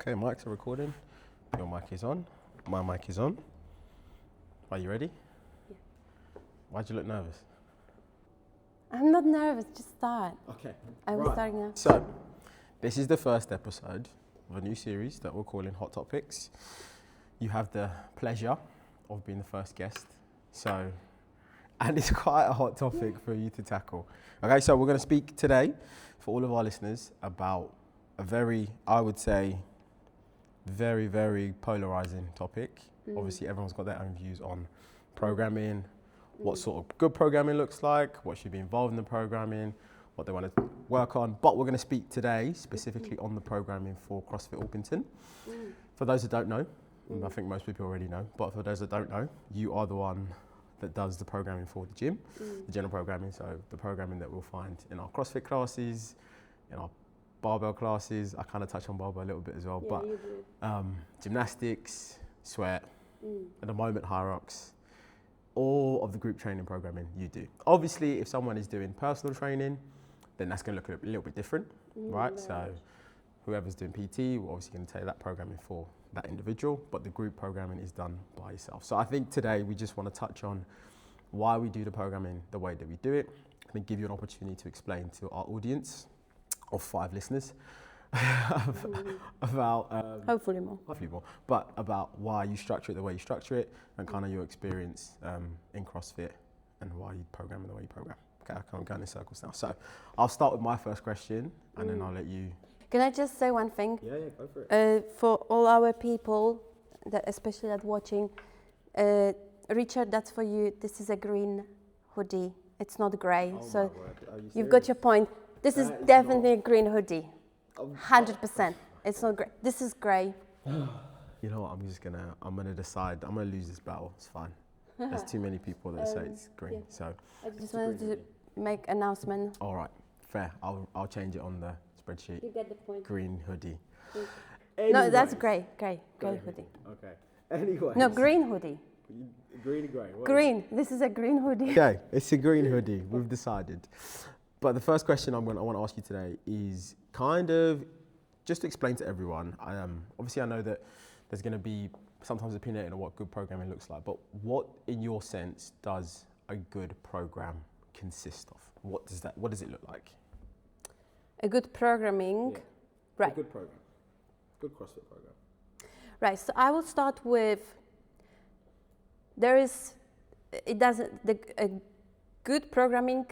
Okay, mics are recording. Your mic is on. My mic is on. Are you ready? Yeah. Why'd you look nervous? I'm not nervous, just start. Okay. I'm starting now. So, this is the first episode of a new series that we're calling Hot Topics. You have the pleasure of being the first guest. So, and it's quite a hot topic for you to tackle. Okay, so we're going to speak today for all of our listeners about a very, I would say, very, very polarizing topic. Obviously, everyone's got their own views on programming, what sort of good programming looks like, what should be involved in the programming, what they want to work on. But we're going to speak today specifically on the programming for CrossFit Orpington. For those that don't know, I think most people already know, but for those that don't know, you are the one that does the programming for the gym, the general programming, so the programming that we'll find in our CrossFit classes, in our barbell classes. I kind of touch on barbell a little bit as well, Yeah, but you do. gymnastics, sweat, at the moment high rocks, all of the group training programming you do. Obviously, if someone is doing personal training, then that's going to look a little bit different, right? So whoever's doing PT, we're obviously going to take that programming for that individual, but the group programming is done by yourself. So I think today we just want to touch on why we do the programming the way that we do it, and give you an opportunity to explain to our audience of 5 listeners about Hopefully more. but about why you structure it the way you structure it, and kind of your experience in CrossFit and why you program the way you program. Okay, I can't go in circles now. So I'll start with my first question, and then I'll let you. Can I just say one thing? Yeah, go for it. For all our people, that especially that watching, Richard, that's for you. This is a green hoodie. It's not grey. So you've got your point. This is definitely a green hoodie. 100%. It's not grey. This is grey. You know what? I'm gonna decide. I'm gonna lose this battle. It's fine. There's too many people that say it's green. Yeah. So I just wanted to make announcement. all right, fair. I'll change it on the spreadsheet. You get the point. Green hoodie. No, that's grey hoodie. Okay. Anyway. No, green hoodie. Green and grey. Green. This is a green hoodie. Okay, it's a green hoodie. We've decided. But the first question I want to ask you today is kind of just to explain to everyone. Obviously, I know that there's going to be sometimes opinionated on what good programming looks like. But what, in your sense, does a good program consist of? What does it look like? A good programming. Yeah. Right. A good program. Good CrossFit program. Right. So I will start with. A good programming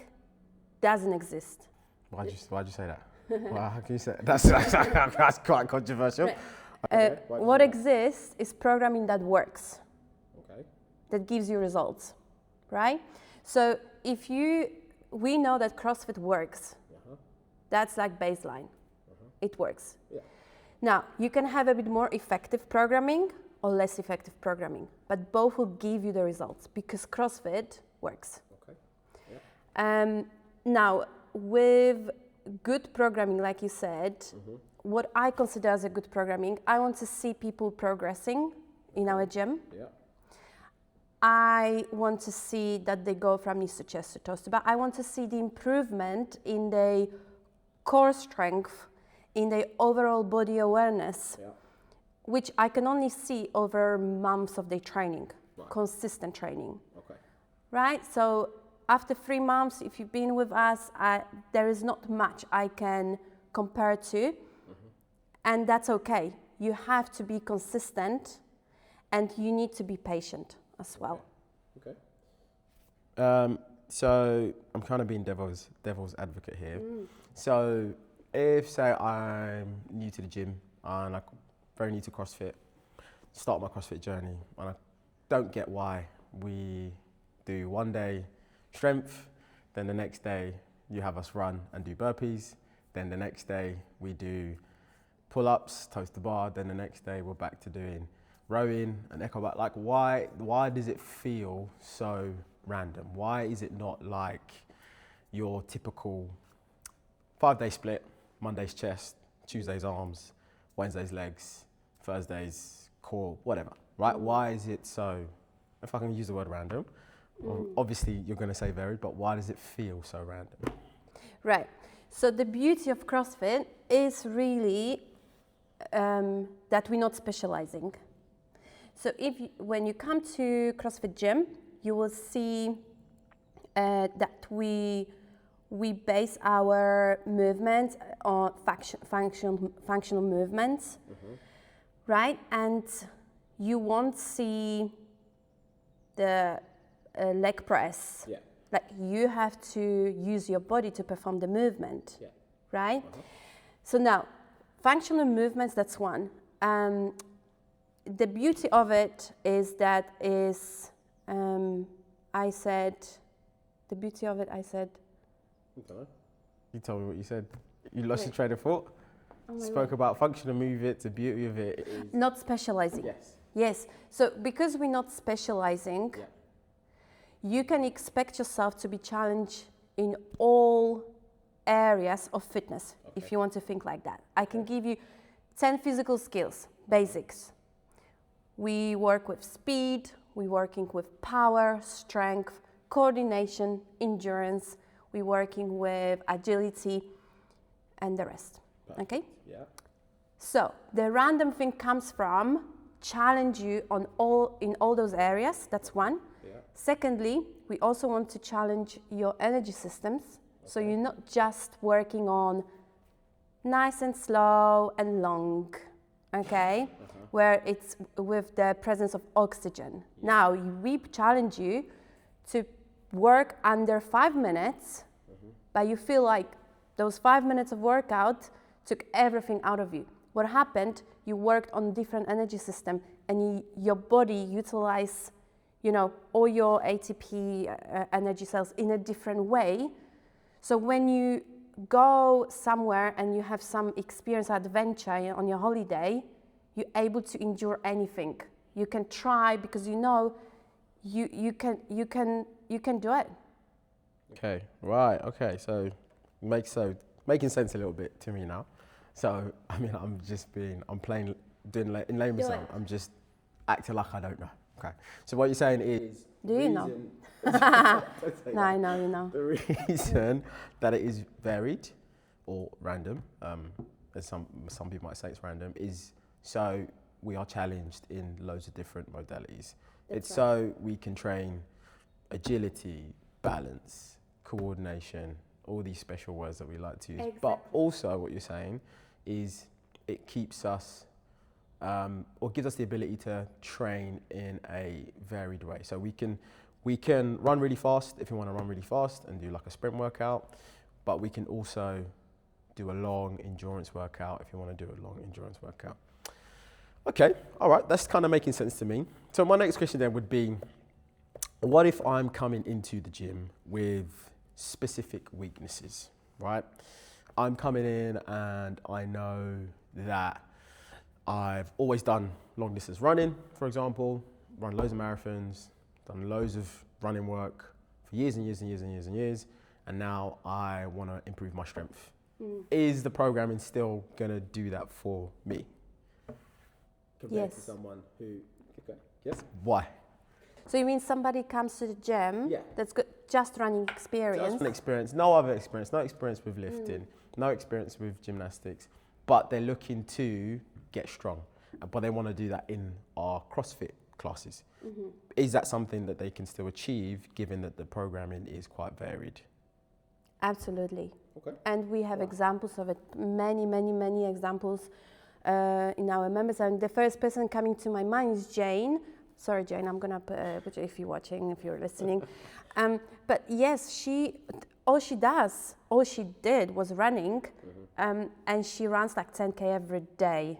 doesn't exist. Why'd you say that? Well, how can you say that? That's quite controversial. Right. What exists is programming that works. Okay. That gives you results, right? So we know that CrossFit works. That's like baseline. It works. Yeah. Now, you can have a bit more effective programming or less effective programming, but both will give you the results because CrossFit works. Okay. Yeah. Now, with good programming, like you said, what I consider as a good programming, I want to see people progressing in our gym. Yeah. I want to see that they go from knees to chest to toes to back. I want to see the improvement in their core strength, in their overall body awareness, which I can only see over months of their training, consistent training. Okay. Right? So after 3 months, if you've been with us, there is not much I can compare to, and that's okay. You have to be consistent, and you need to be patient as well. Okay. So I'm kind of being devil's advocate here. So if, say, I'm new to the gym and I'm very new to CrossFit, start my CrossFit journey, and I don't get why we do one day strength, then the next day you have us run and do burpees, then the next day we do pull-ups, toes to bar, then the next day we're back to doing rowing and echo back. Like, why does it feel so random? Why is it not like your typical 5-day split, Monday's chest, Tuesday's arms, Wednesday's legs, Thursday's core, whatever, right? Why is it so, if I can use the word random, obviously you're going to say varied, but why does it feel so random? Right. So the beauty of CrossFit is really that we're not specializing. So when you come to CrossFit gym, you will see that we base our movements on functional movements, right? And you won't see the leg press. Yeah. Like you have to use your body to perform the movement, right? So now, functional movements, that's one. The beauty of it is that I said. You told me what you said. You lost your Wait. train of thought. Spoke about functional movement. The beauty of it is Not specializing. Yes. So because we're not specializing, you can expect yourself to be challenged in all areas of fitness, if you want to think like that. I can give you 10 physical skills, basics. We work with speed, we're working with power, strength, coordination, endurance, we're working with agility, and the rest. Okay? Yeah. So the random thing comes from challenge you in all those areas. That's one. Yeah. Secondly, we also want to challenge your energy systems. So you're not just working on nice and slow and long, okay? Where it's with the presence of oxygen. Now we challenge you to work under 5 minutes, but you feel like those 5 minutes of workout took everything out of you. What happened? You worked on different energy system, and your body utilized, all your ATP energy cells in a different way. So when you go somewhere and you have some experience, adventure on your holiday, you're able to endure anything. You can try because you can do it. Okay. Right. Okay. So making sense a little bit to me now. So I mean, I'm playing, in layman's terms, I'm just acting like I don't know. Okay. So what you're saying is. Do you know? No, I know you know. The reason that it is varied or random, as some people might say it's random, is so we are challenged in loads of different modalities. It's so we can train agility, balance, coordination, all these special words that we like to use. Exactly. But also what you're saying is it keeps us or gives us the ability to train in a varied way. So we can run really fast if you want to run really fast and do like a sprint workout, but we can also do a long endurance workout if you want to do a long endurance workout. Okay, all right, that's kind of making sense to me. So my next question then would be, what if I'm coming into the gym with specific weaknesses, right? I'm coming in and I know that I've always done long distance running, for example, run loads of marathons, done loads of running work for years and years and years and years and years, and now I want to improve my strength. Is the programming still going to do that for me? Compared to someone who, yes, why? So you mean somebody comes to the gym that's got just running experience? Just running experience, no other experience, no experience with lifting, no experience with gymnastics, but they're looking to get strong, but they want to do that in our CrossFit classes. Is that something that they can still achieve given that the programming is quite varied? Absolutely. Okay. And we have examples of it, many examples in our members. And the first person coming to my mind is Jane. Sorry, Jane, I'm gonna put you, if you're watching, if you're listening. But yes, all she did was running, and she runs like 10K every day.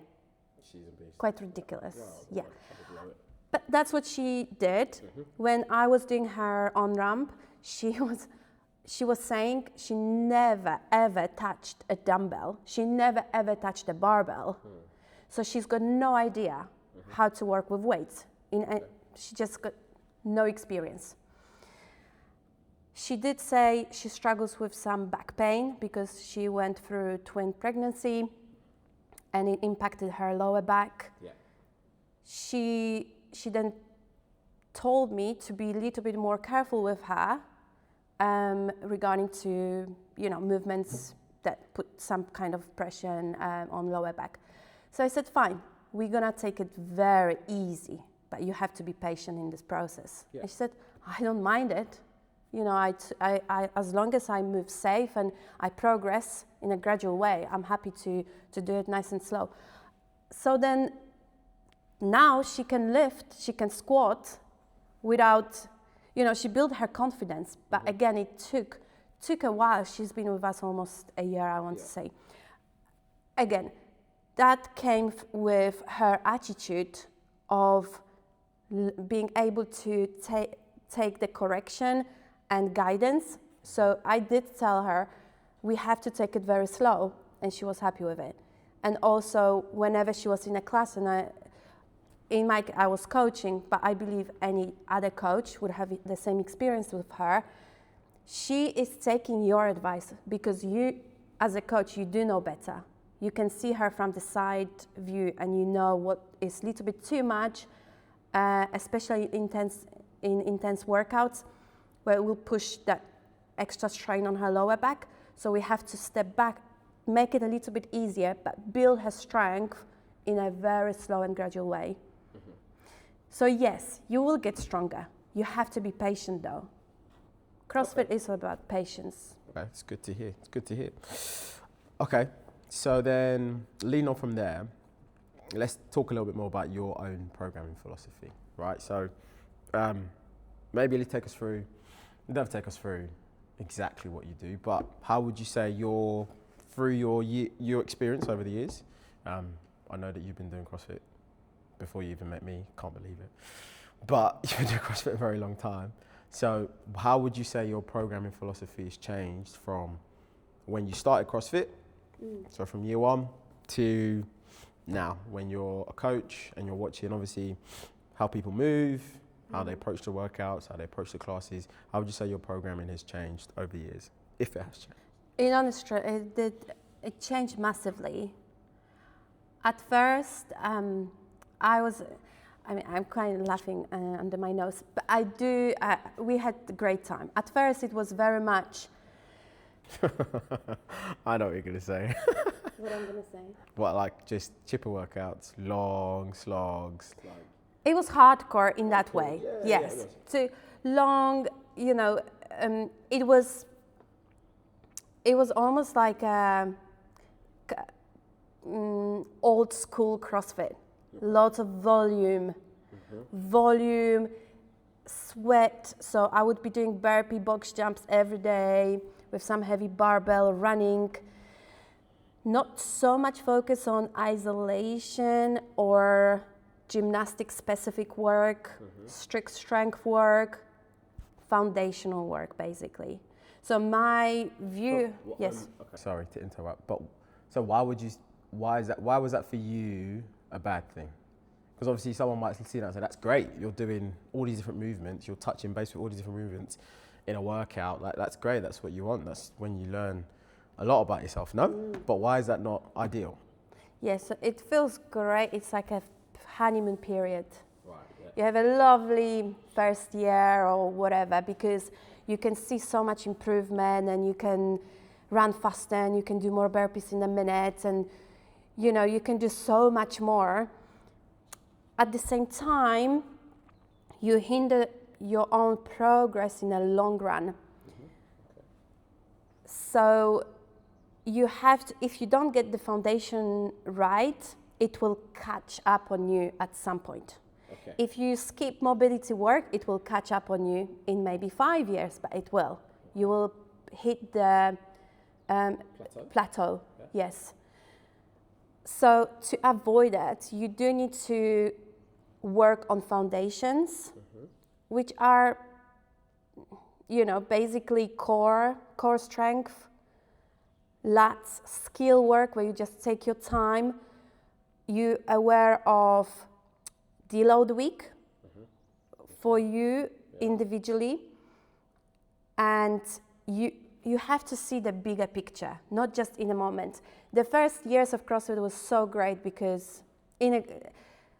She's a beast. Quite ridiculous. Wow, Yeah. I would love it. But that's what she did. When I was doing her on ramp, she was saying she never ever touched a dumbbell. She never ever touched a barbell. So she's got no idea how to work with weights. She just got no experience. She did say she struggles with some back pain because she went through twin pregnancy and it impacted her lower back. Yeah. She then told me to be a little bit more careful with her regarding to movements that put some kind of pressure on lower back. So I said, fine, we're gonna take it very easy, but you have to be patient in this process. Yeah. And she said, I don't mind it. You know, I as long as I move safe and I progress in a gradual way, I'm happy to do it nice and slow. So then now she can lift, she can squat without, you know, she built her confidence. But again, it took a while. She's been with us almost a year, I want to say. Again, that came with her attitude of being able to take the correction and guidance. So I did tell her, we have to take it very slow, and she was happy with it. And also, whenever she was in a class, and I was coaching, but I believe any other coach would have the same experience with her. She is taking your advice because you, as a coach, you do know better. You can see her from the side view, and you know what is a little bit too much, especially in intense workouts, where it will push that extra strain on her lower back. So we have to step back, make it a little bit easier, but build her strength in a very slow and gradual way. Mm-hmm. So yes, you will get stronger. You have to be patient though. CrossFit is about patience. Okay, it's good to hear. It's good to hear. Okay, so then lean on from there. Let's talk a little bit more about your own programming philosophy, right? So maybe take us through, you don't have to take us through exactly what you do, but how would you say through your experience over the years? I know that you've been doing CrossFit before you even met me, can't believe it. But you've been doing CrossFit a very long time. So how would you say your programming philosophy has changed from when you started CrossFit, so from year one, to now when you're a coach and you're watching obviously how people move, how they approach the workouts, how they approach the classes? How would you say your programming has changed over the years, if it has changed? In honesty, it changed massively. At first, I'm kind of laughing under my nose, but we had a great time. At first, it was very much... I know what you're going to say. What I'm going to say? What, like just chipper workouts, long slogs? It was hardcore in that way, yeah, yes. Yeah, So long, you know, it was almost like a old school CrossFit. Lots of volume, sweat. So I would be doing burpee box jumps every day with some heavy barbell, running. Not so much focus on isolation or gymnastic specific work, strict strength work, foundational work basically. So my view, yes. Okay. Sorry to interrupt, but so why was that for you a bad thing? Because obviously someone might see that and say, that's great, you're doing all these different movements, you're touching base with all these different movements in a workout, like that's great, that's what you want, that's when you learn a lot about yourself, no? But why is that not ideal? Yes, it feels great, it's like a honeymoon period. Right, yeah. You have a lovely first year or whatever because you can see so much improvement and you can run faster and you can do more burpees in a minute and you know you can do so much more. At the same time, you hinder your own progress in the long run. So you have to, if you don't get the foundation right, it will catch up on you at some point. Okay. If you skip mobility work, it will catch up on you in maybe 5 years, but it will. You will hit the plateau. Yeah. Yes. So to avoid that, you do need to work on foundations, which are, you know, basically core strength, lats, skill work, where you just take your time. You aware of deload week for you individually, and you have to see the bigger picture, not just in a moment. The first years of CrossFit was so great because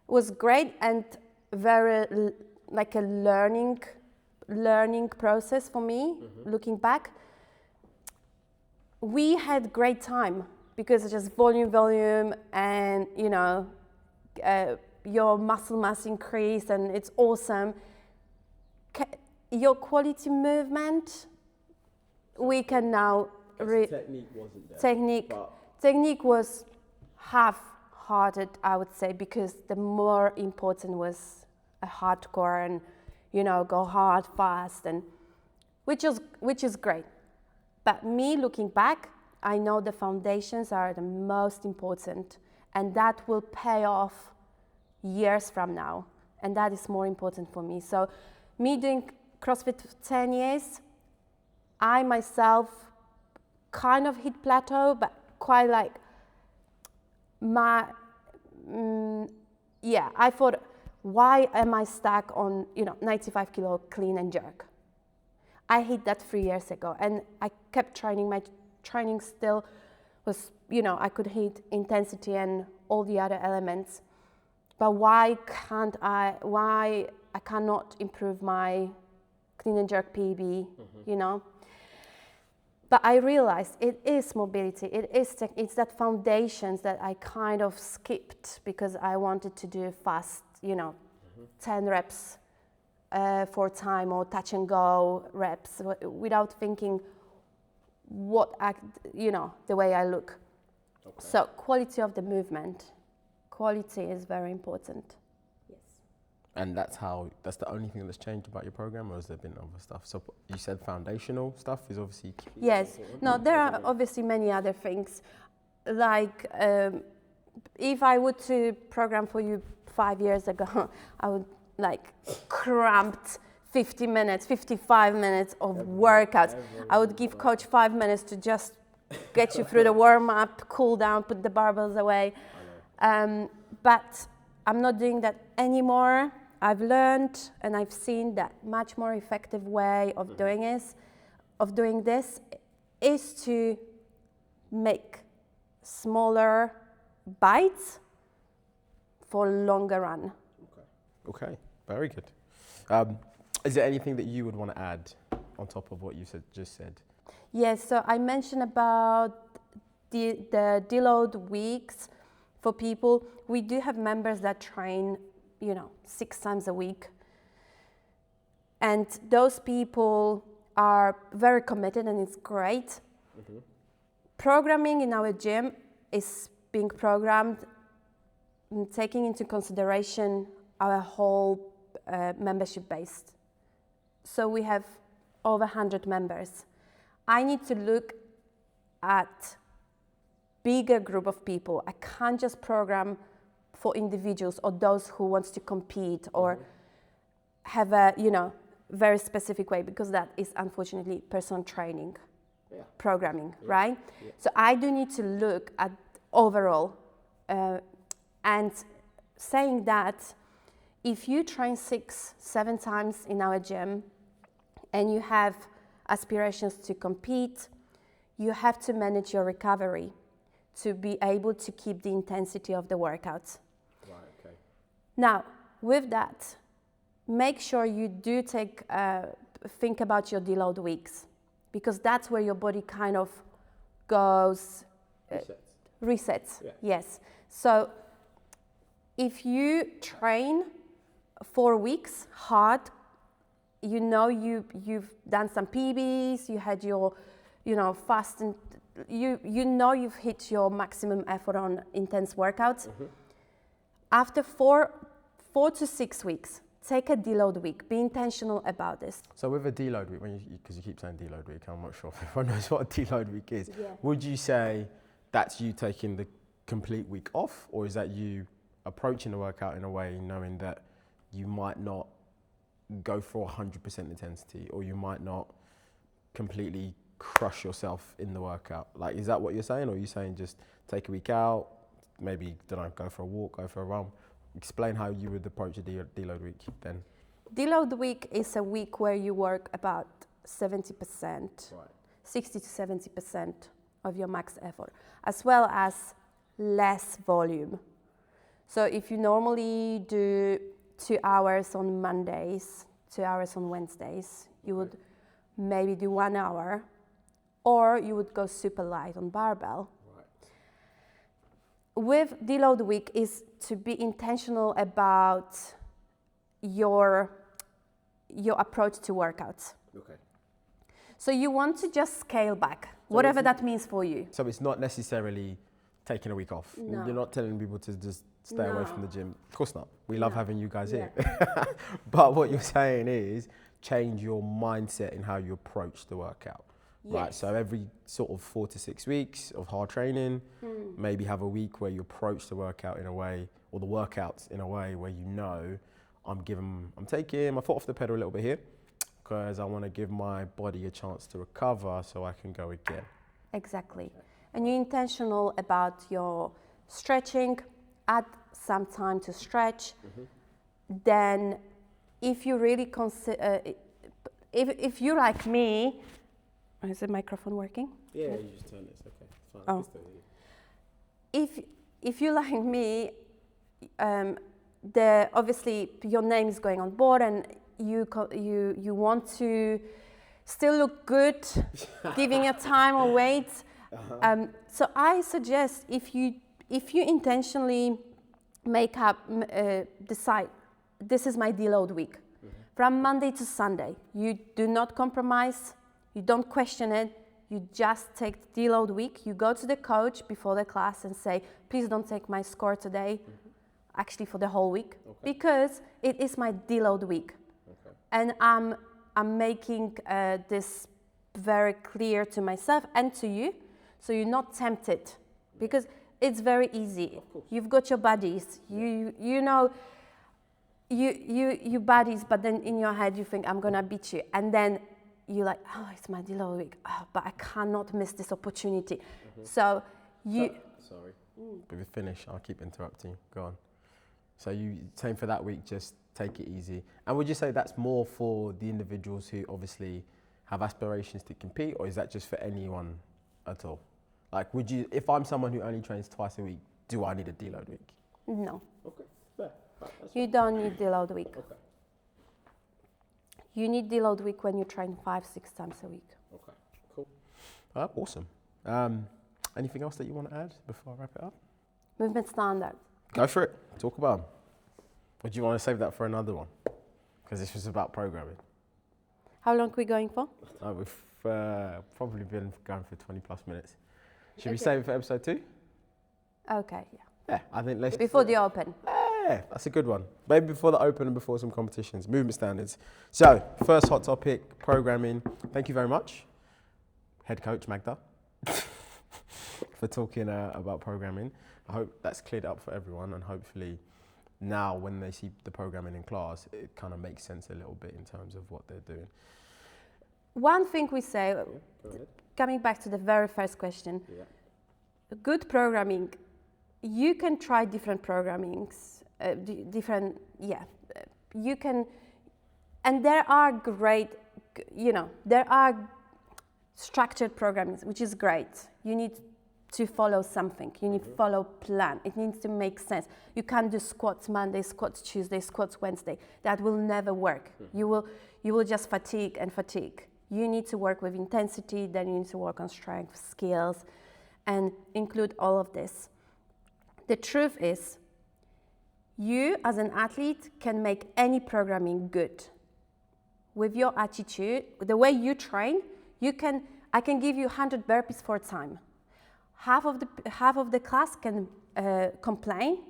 was great and very like a learning process for me. Looking back, we had great time. because it's just volume, and your muscle mass increase, and it's awesome. Your quality movement, we can now. Technique wasn't there. Technique was half-hearted, I would say, because the more important was a hardcore and go hard, fast, and which is great. But me looking back, I know the foundations are the most important, and that will pay off years from now, and that is more important for me. So me doing CrossFit for 10 years, I myself kind of hit plateau, but quite like I thought, why am I stuck on 95 kilo clean and jerk? I hit that 3 years ago, and I kept training. My training still was, I could hit intensity and all the other elements, but why I cannot improve my clean and jerk PB, But I realized it is mobility, it's that foundations that I kind of skipped because I wanted to do fast, 10 reps for time or touch and go reps without thinking the way I look. Okay. So quality of the movement, quality is very important. Yes. And that's the only thing that's changed about your program, or has there been other stuff? So you said foundational stuff is obviously key. Yes. No, there are obviously many other things. Like if I would to program for you 5 years ago, I would cramped 50 minutes, 55 minutes of workouts. I would give coach 5 minutes to just get you through the warm-up, cool down, put the barbells away. But I'm not doing that anymore. I've learned and I've seen that much more effective way of doing this is to make smaller bites for longer run. Okay, very good. Is there anything that you would want to add on top of what you just said? Yes, so I mentioned about the deload weeks for people. We do have members that train, 6 times a week. And those people are very committed and it's great. Mm-hmm. Programming in our gym is being programmed, taking into consideration our whole membership base. So we have over 100 members. I need to look at bigger group of people. I can't just program for individuals or those who wants to compete or have a very specific way, because that is unfortunately personal training programming, right? Yeah. So I do need to look at overall and saying that if you train 6-7 times in our gym and you have aspirations to compete, you have to manage your recovery to be able to keep the intensity of the workouts. Right, okay. Now, with that, make sure you do think about your deload weeks, because that's where your body kind of goes, resets. Yeah. Yes. So if you train 4 weeks hard, you've done some PBs, you had your, fast, and you've hit your maximum effort on intense workouts. Mm-hmm. After 4 to 6 weeks, take a deload week. Be intentional about this. So with a deload week, because you keep saying deload week, I'm not sure if everyone knows what a deload week is. Yeah. Would you say that's you taking the complete week off, or is that you approaching the workout in a way knowing that you might not go for 100% intensity, or you might not completely crush yourself in the workout? Like, is that what you're saying, or are you saying just take a week out, maybe go for a walk, go for a run? Explain how you would approach a deload week then. Deload week is a week where you work about 70%, right. 60 to 70% of your max effort, as well as less volume. So if you normally do 2 hours on Mondays, 2 hours on Wednesdays, you would maybe do 1 hour, or you would go super light on barbell. Right. with deload week is to be intentional about your approach to workouts. Okay. So you want to just scale back, whatever that means for you. So it's not necessarily taking a week off. No. You're not telling people to just stay away from the gym. Of course not. We love having you guys here. But what you're saying is change your mindset in how you approach the workout. Yes. Right, so every sort of 4 to 6 weeks of hard training, maybe have a week where you approach the workout in a way, or the workouts in a way where you know I'm taking my foot off the pedal a little bit here because I want to give my body a chance to recover so I can go again. Exactly. And you're intentional about your stretching, add some time to stretch. Then if you really consider, if you're like me, is the microphone working? Yeah, you just turn it, it's okay. It's fine. Oh. If you like me, obviously your name is going on board and you want to still look good, giving your time or weight. So I suggest if you intentionally decide this is my deload week, from Monday to Sunday, you do not compromise, you don't question it, you just take the deload week, you go to the coach before the class and say, please don't take my score today, actually for the whole week, because it is my deload week. And I'm making this very clear to myself and to you, so you're not tempted, because it's very easy. You've got your buddies, you know, you buddies, but then in your head you think I'm gonna beat you, and then you're like, oh, it's my deload week, but I cannot miss this opportunity. So you. Sorry, but we finish. I'll keep interrupting. Go on. So same for that week. Just take it easy. And would you say that's more for the individuals who obviously have aspirations to compete, or is that just for anyone at all? Like, if I'm someone who only trains twice a week, do I need a deload week? No. Okay. Fair. You don't need deload week. Okay. You need deload week when you train 5-6 times a week. Okay. Cool. Awesome. Anything else that you want to add before I wrap it up? Movement standard. Go for it. Talk about them. Or do you want to save that for another one? Because this was about programming. How long are we going for? We've probably been going for 20 plus minutes. Should we save it for episode 2? Okay, yeah. Yeah, I think let's... Before the open. Yeah, that's a good one. Maybe before the open and before some competitions. Movement standards. So, first hot topic, programming. Thank you very much, head coach Magda, for talking about programming. I hope that's cleared up for everyone, and hopefully now when they see the programming in class, it kind of makes sense a little bit in terms of what they're doing. One thing we say, coming back to the very first question, good programming, you can try different programmings, you can, and there are great, there are structured programs, which is great. You need to follow something, you need to follow plan, it needs to make sense. You can't do squats Monday, squats Tuesday, squats Wednesday. That will never work. You will just fatigue. You need to work with intensity, then you need to work on strength, skills, and include all of this. The truth is, you as an athlete can make any programming good. With your attitude, the way you train, I can give you 100 burpees for a time. Half of the class can complain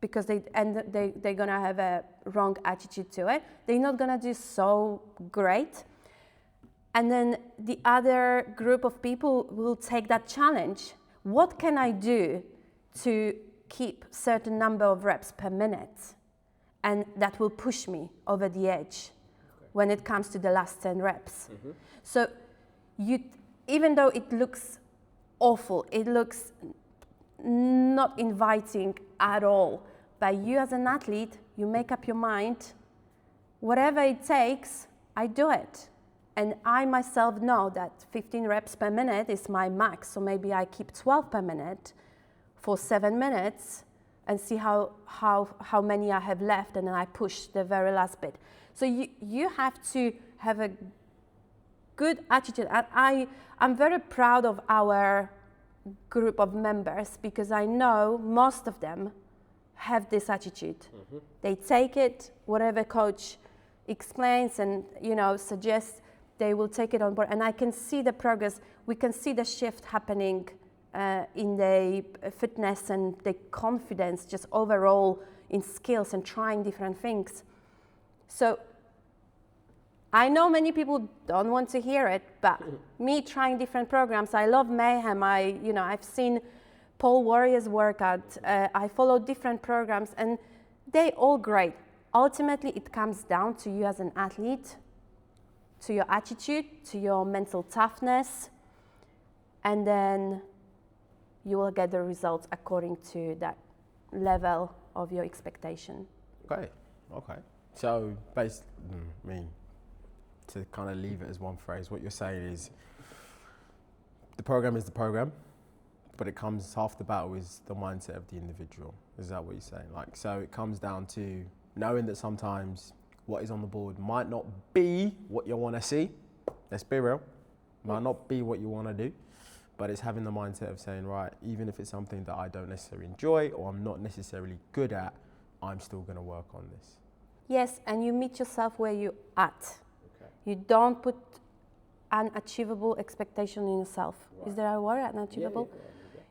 because they're gonna have a wrong attitude to it. They're not gonna do so great. And then the other group of people will take that challenge. What can I do to keep certain number of reps per minute? And that will push me over the edge when it comes to the last 10 reps. So even though it looks awful, it looks not inviting at all, but you as an athlete, you make up your mind, whatever it takes, I do it. And I myself know that 15 reps per minute is my max, so maybe I keep 12 per minute for 7 minutes and see how many I have left, and then I push the very last bit. So you have to have a good attitude. I'm very proud of our group of members because I know most of them have this attitude. They take it, whatever coach explains and suggests, they will take it on board, and I can see the progress. We can see the shift happening in the fitness and the confidence, just overall in skills and trying different things. So I know many people don't want to hear it, but me trying different programs, I love mayhem. I've seen Paul Warrior's workout. I follow different programs, and they're all great. Ultimately, it comes down to you as an athlete, to your attitude, to your mental toughness, and then you will get the results according to that level of your expectation. Okay. So, to kind of leave it as one phrase, what you're saying is the program is the program, but it comes, half the battle is the mindset of the individual. Is that what you're saying? So it comes down to knowing that sometimes what is on the board might not be what you want to see. Let's be real. Might not be what you want to do, but it's having the mindset of saying, right, even if it's something that I don't necessarily enjoy or I'm not necessarily good at, I'm still going to work on this. Yes, and you meet yourself where you're at. Okay. You don't put unachievable expectation in yourself. Right. Is there a word, unachievable? Yeah.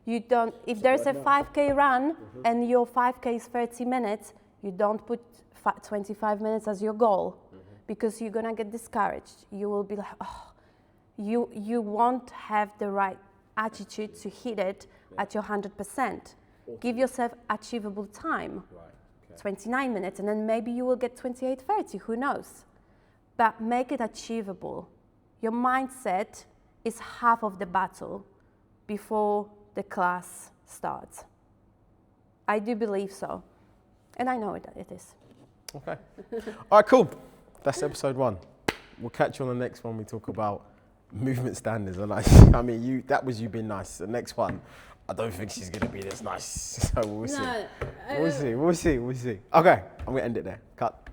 You don't, if there's a 5K run and your 5K is 30 minutes, you don't put 25 minutes as your goal because you're gonna get discouraged. You will be like, you won't have the right attitude to hit it at your 100%. Give yourself achievable time, 29 minutes, and then maybe you will get 28:30, who knows? But make it achievable. Your mindset is half of the battle before the class starts. I do believe so. And I know it is. Okay. All right, cool. That's episode 1. We'll catch you on the next one. We talk about movement standards. I mean, that was you being nice. The next one, I don't think she's going to be this nice. So we'll see. We'll see. Okay, I'm going to end it there. Cut.